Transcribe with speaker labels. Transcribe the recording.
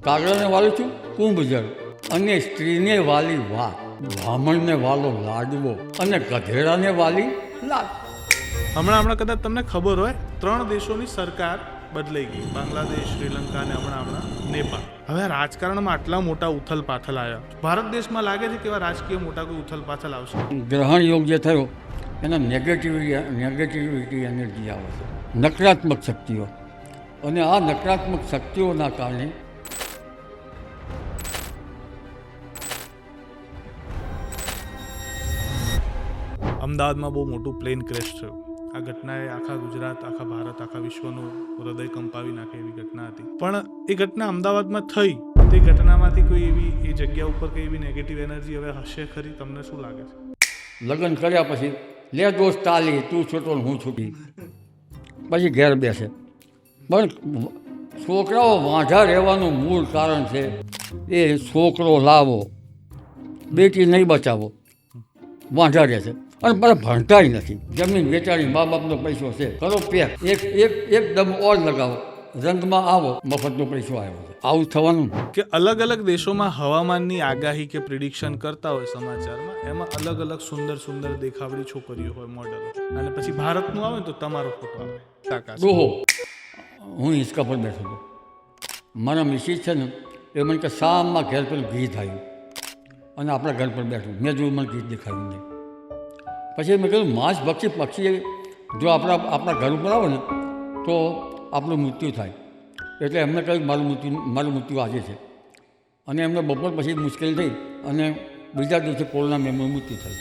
Speaker 1: કાગડાને વાલું છું કુંભજળ, અને સ્ત્રીને વાલી વાત, બ્રાહ્મણને વાલો લાડવો, અને ગધેડાને વાલી લાત.
Speaker 2: હમણાં કદાચ તમને ખબર હોય 3 દેશોની સરકાર બદલાઈ ગઈ, બાંગ્લાદેશ, શ્રીલંકા અને હમણાં નેપાળ. હવે રાજકારણમાં આટલા મોટા ઉથલ પાથલ આવ્યા, ભારત દેશમાં લાગે છે કે એવા રાજકીય મોટા કોઈ ઉથલ પાથલ આવશે?
Speaker 1: ગ્રહણ યોગ જે થયો એના નેગેટિવિટી એનર્જી આવે છે, નકારાત્મક શક્તિઓ, અને આ નકારાત્મક શક્તિઓના કારણે
Speaker 2: અમદાવાદમાં બહુ મોટું પ્લેન ક્રેશ થયું. આ ઘટનાએ આખા ગુજરાત, આખા ભારત, આખા વિશ્વનું હૃદય કંપાવી નાખે એવી ઘટના હતી. પણ એ ઘટના અમદાવાદમાં થઈ, તે ઘટનામાંથી કોઈ એવી એ જગ્યા ઉપર કઈ એવી નેગેટિવ એનર્જી હવે હશે ખરી? તમને શું લાગે છે?
Speaker 1: લગ્ન કર્યા પછી લે દોસ્ત તાલી, તું છૂટો ને હું છૂટી, પછી ઘેર બેસે. પણ છોકરાઓ વાંઢા રહેવાનું મૂળ કારણ છે એ છોકરો લાવો, બેટી નહીં બચાવો, વાંઢા રહે છે. અને મારે ભણતાય નથી, જમીન વેચાણી, મા બાપનો પૈસો છે, કરો પેક, એક દમ ઓર લગાવો, રંગમાં આવો, મફતનો પૈસો આવ્યો છે. આવું થવાનું
Speaker 2: કે અલગ અલગ દેશોમાં હવામાનની આગાહી કે પ્રિડિક્શન કરતા હોય સમાચારમાં, એમાં અલગ અલગ સુંદર દેખાવડી છોકરીઓ હોય, મોડલો, અને પછી ભારતનું આવે તો તમારો ફોટો આવે.
Speaker 1: ડોહો, હું હિંચકા પર બેઠો હતો, મારા મિસિસ છે ને એ મને કે શામમાં ઘેર પેલું ગીત આવ્યું અને આપણા ઘર પર બેઠું, મેં જોયું, મને ગીત દેખાયું નહીં. પછી મેં કહ્યું માંસ ભક્ષી પક્ષી જો આપણા ઘર ઉપર આવે ને તો આપણું મૃત્યુ થાય. એટલે એમને કહ્યું મારું મૃત્યુ આજે છે. અને એમને બપોર પછી મુશ્કેલી થઈ અને બીજા દિવસે કોરોના મેં મૃત્યુ થયું.